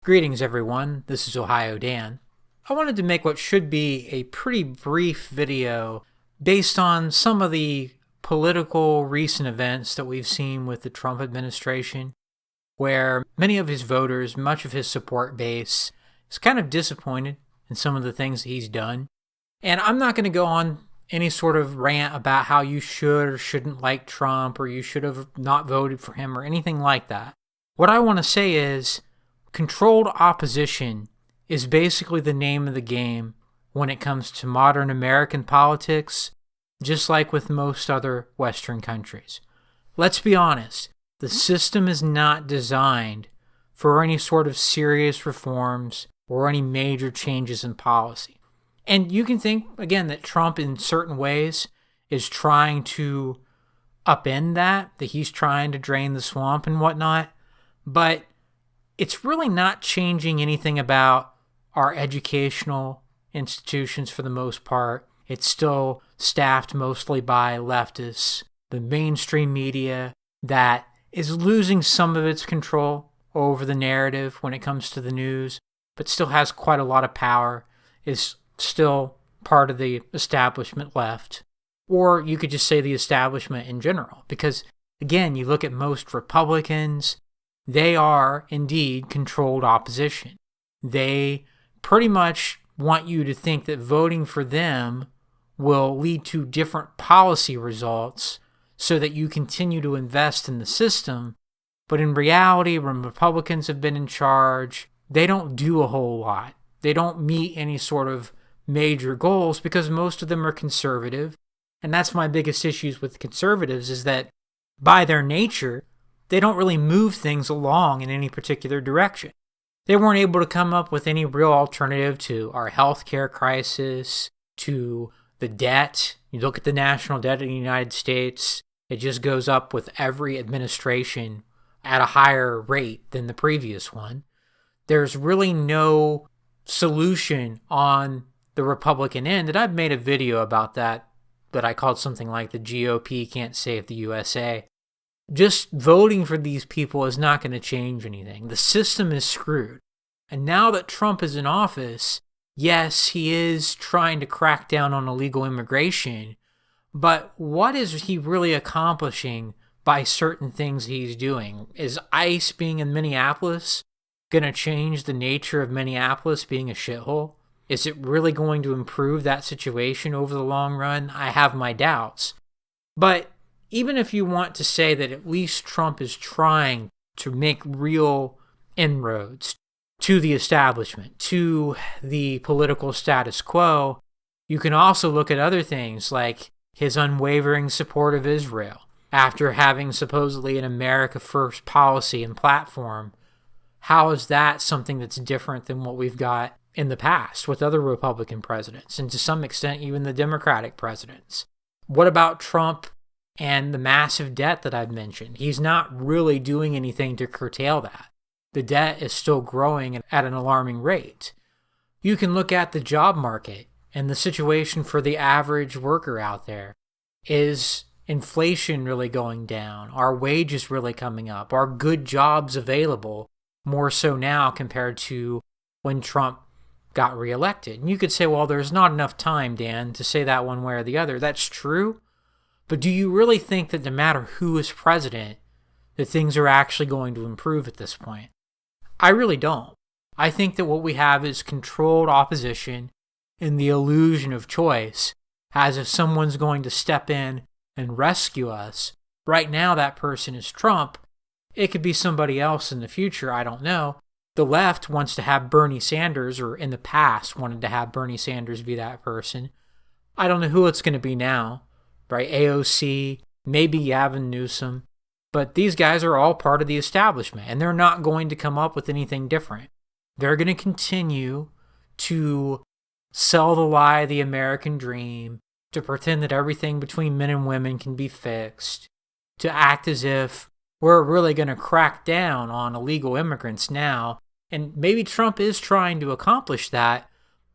Greetings, everyone. This is Ohio Dan. I wanted to make what should be a pretty brief video based on some of the political recent events that we've seen with the Trump administration, where many of his voters, much of his support base, is kind of disappointed in some of the things that he's done. And I'm not going to go on any sort of rant about how you should or shouldn't like Trump or you should have not voted for him or anything like that. What I want to say is, controlled opposition is basically the name of the game when it comes to modern American politics, just like with most other Western countries. Let's be honest, the system is not designed for any sort of serious reforms or any major changes in policy. And you can think, again, that Trump in certain ways is trying to upend that he's trying to drain the swamp and whatnot, but it's really not changing anything about our educational institutions for the most part. It's still staffed mostly by leftists, the mainstream media that is losing some of its control over the narrative when it comes to the news, but still has quite a lot of power, is still part of the establishment left. Or you could just say the establishment in general, because again, you look at most Republicans, they are indeed controlled opposition. They pretty much want you to think that voting for them will lead to different policy results so that you continue to invest in the system. But in reality, when Republicans have been in charge, they don't do a whole lot. They don't meet any sort of major goals because most of them are conservative. And that's my biggest issues with conservatives, is that by their nature, they don't really move things along in any particular direction. They weren't able to come up with any real alternative to our healthcare crisis, to the debt. You look at the national debt in the United States, it just goes up with every administration at a higher rate than the previous one. There's really no solution on the Republican end, and I've made a video about that I called something like the GOP can't save the USA. Just voting for these people is not going to change anything. The system is screwed. And now that Trump is in office, yes, he is trying to crack down on illegal immigration, but what is he really accomplishing by certain things he's doing? Is ICE being in Minneapolis going to change the nature of Minneapolis being a shithole? Is it really going to improve that situation over the long run? I have my doubts. But even if you want to say that at least Trump is trying to make real inroads to the establishment, to the political status quo, you can also look at other things like his unwavering support of Israel after having supposedly an America First policy and platform. How is that something that's different than what we've got in the past with other Republican presidents, and to some extent even the Democratic presidents? What about Trump and the massive debt that I've mentioned? He's not really doing anything to curtail that. The debt is still growing at an alarming rate. You can look at the job market and the situation for the average worker out there. Is inflation really going down? Are wages really coming up? Are good jobs available more so now compared to when Trump got reelected? And you could say, well, there's not enough time, Dan, to say that one way or the other. That's true. But do you really think that no matter who is president, that things are actually going to improve at this point? I really don't. I think that what we have is controlled opposition and the illusion of choice, as if someone's going to step in and rescue us. Right now, that person is Trump. It could be somebody else in the future, I don't know. The left wants to have Bernie Sanders, or in the past wanted to have Bernie Sanders be that person. I don't know who it's going to be now. Right? AOC, maybe Gavin Newsom, but these guys are all part of the establishment, and they're not going to come up with anything different. They're going to continue to sell the lie of the American dream, to pretend that everything between men and women can be fixed, to act as if we're really going to crack down on illegal immigrants now. And maybe Trump is trying to accomplish that,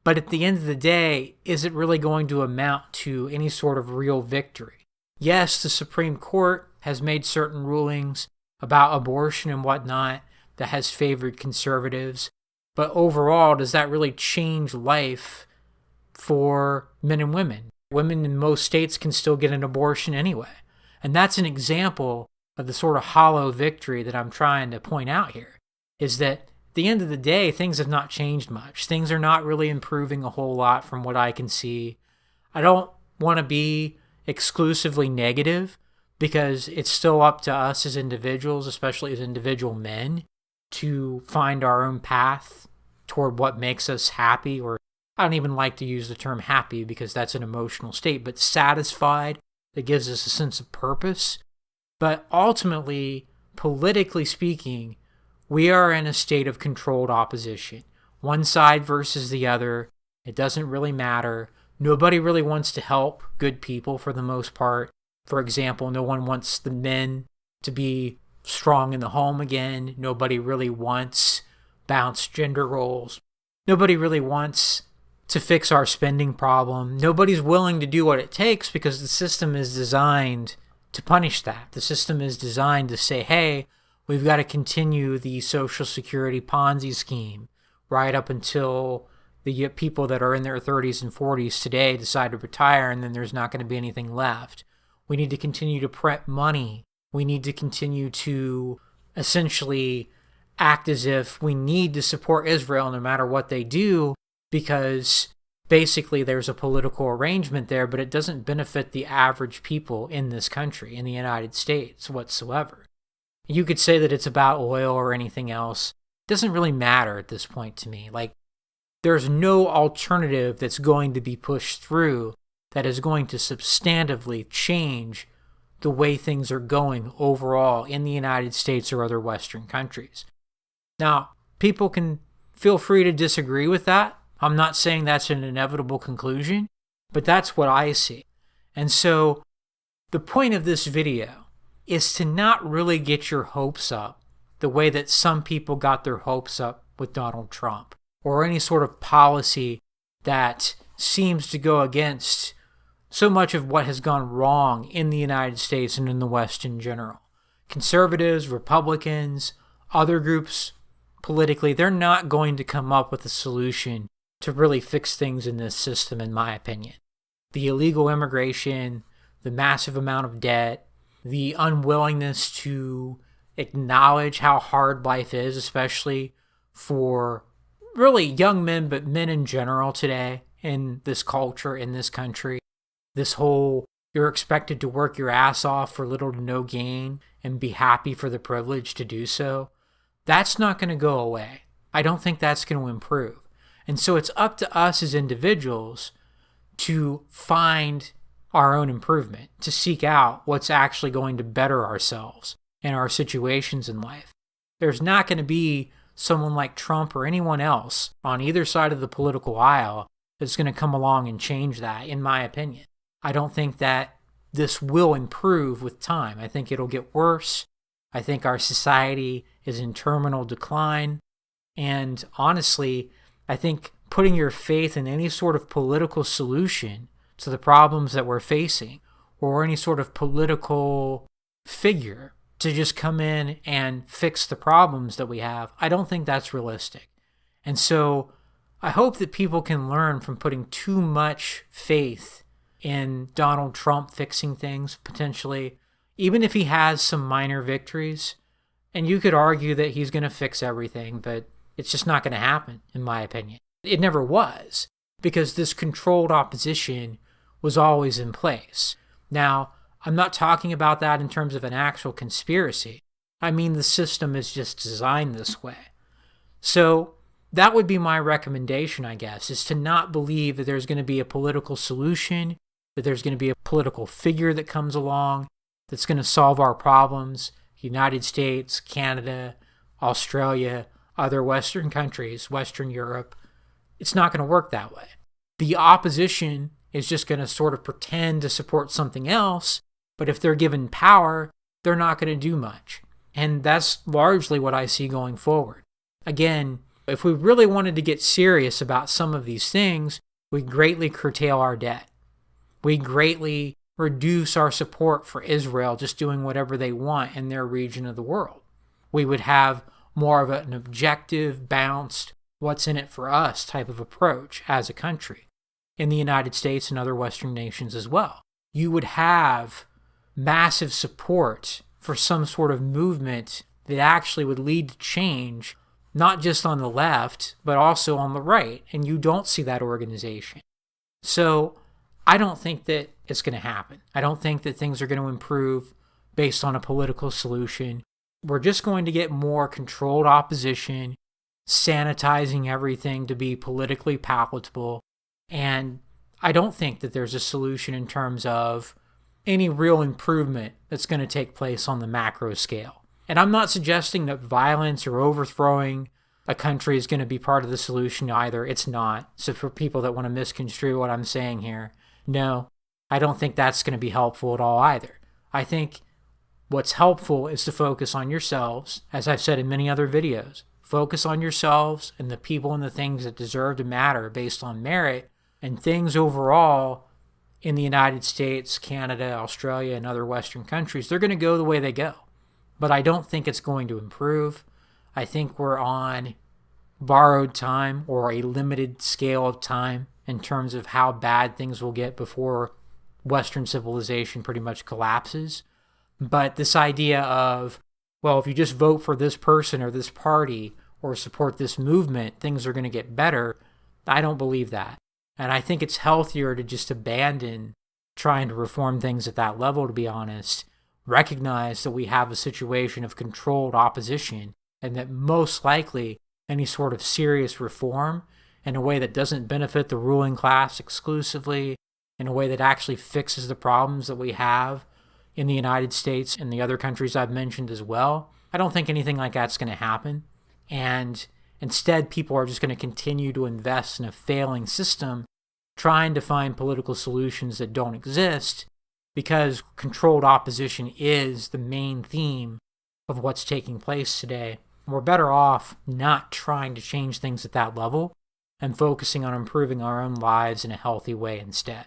but at the end of the day, is it really going to amount to any sort of real victory? Yes, the Supreme Court has made certain rulings about abortion and whatnot that has favored conservatives, But overall, does that really change life for men and women? Women in most states can still get an abortion anyway. And that's an example of the sort of hollow victory that I'm trying to point out here, is that at the end of the day, things have not changed much. Things are not really improving a whole lot from what I can see. I don't want to be exclusively negative, because it's still up to us as individuals, especially as individual men, to find our own path toward what makes us happy, or I don't even like to use the term happy because that's an emotional state, but satisfied, that gives us a sense of purpose. But ultimately, politically speaking, we are in a state of controlled opposition. One side versus the other. It doesn't really matter. Nobody really wants to help good people for the most part. For example, no one wants the men to be strong in the home again. Nobody really wants balanced gender roles. Nobody really wants to fix our spending problem. Nobody's willing to do what it takes because the system is designed to punish that. The system is designed to say, hey, we've got to continue the Social Security Ponzi scheme right up until the people that are in their 30s and 40s today decide to retire, and then there's not going to be anything left. We need to continue to print money. We need to continue to essentially act as if we need to support Israel no matter what they do, because basically there's a political arrangement there, but it doesn't benefit the average people in this country, in the United States whatsoever. You could say that it's about oil or anything else. It doesn't really matter at this point to me. Like, there's no alternative that's going to be pushed through that is going to substantively change the way things are going overall in the United States or other Western countries. Now, people can feel free to disagree with that. I'm not saying that's an inevitable conclusion, but that's what I see. And so the point of this video is to not really get your hopes up the way that some people got their hopes up with Donald Trump, or any sort of policy that seems to go against so much of what has gone wrong in the United States and in the West in general. Conservatives, Republicans, other groups politically, they're not going to come up with a solution to really fix things in this system, in my opinion. The illegal immigration, the massive amount of debt, the unwillingness to acknowledge how hard life is, especially for really young men, but men in general today in this culture, in this country. This whole, you're expected to work your ass off for little to no gain and be happy for the privilege to do so. That's not going to go away. I don't think that's going to improve. And so it's up to us as individuals to find our own improvement, to seek out what's actually going to better ourselves and our situations in life. There's not going to be someone like Trump or anyone else on either side of the political aisle that's going to come along and change that, in my opinion. I don't think that this will improve with time. I think it'll get worse. I think our society is in terminal decline. And honestly, I think putting your faith in any sort of political solution to the problems that we're facing, or any sort of political figure to just come in and fix the problems that we have, I don't think that's realistic. And so I hope that people can learn from putting too much faith in Donald Trump fixing things, potentially, even if he has some minor victories. And you could argue that he's going to fix everything, but it's just not going to happen, in my opinion. It never was, because this controlled opposition was always in place. Now, I'm not talking about that in terms of an actual conspiracy. I mean, the system is just designed this way. So that would be my recommendation, I guess, is to not believe that there's going to be a political solution, that there's going to be a political figure that comes along that's going to solve our problems. United States, Canada, Australia, other Western countries, Western Europe. It's not going to work that way. The opposition is just going to sort of pretend to support something else, but if they're given power, they're not going to do much. And that's largely what I see going forward. Again, if we really wanted to get serious about some of these things, we greatly curtail our debt. We greatly reduce our support for Israel just doing whatever they want in their region of the world. We would have more of an objective, balanced, what's in it for us type of approach as a country in the United States and other Western nations as well. You would have massive support for some sort of movement that actually would lead to change, not just on the left, but also on the right. And you don't see that organization. So I don't think that it's going to happen. I don't think that things are going to improve based on a political solution. We're just going to get more controlled opposition, sanitizing everything to be politically palatable. And I don't think that there's a solution in terms of any real improvement that's going to take place on the macro scale. And I'm not suggesting that violence or overthrowing a country is going to be part of the solution either. It's not. So for people that want to misconstrue what I'm saying here, no, I don't think that's going to be helpful at all either. I think what's helpful is to focus on yourselves, as I've said in many other videos. Focus on yourselves and the people and the things that deserve to matter based on merit, and things overall in the United States, Canada, Australia, and other Western countries, they're going to go the way they go. But I don't think it's going to improve. I think we're on borrowed time or a limited scale of time in terms of how bad things will get before Western civilization pretty much collapses. But this idea of, well, if you just vote for this person or this party or support this movement, things are going to get better, I don't believe that. And I think it's healthier to just abandon trying to reform things at that level, to be honest. Recognize that we have a situation of controlled opposition, and that most likely any sort of serious reform in a way that doesn't benefit the ruling class exclusively, in a way that actually fixes the problems that we have in the United States and the other countries I've mentioned as well, I don't think anything like that's going to happen. And instead, people are just going to continue to invest in a failing system, trying to find political solutions that don't exist, because controlled opposition is the main theme of what's taking place today. We're better off not trying to change things at that level and focusing on improving our own lives in a healthy way instead.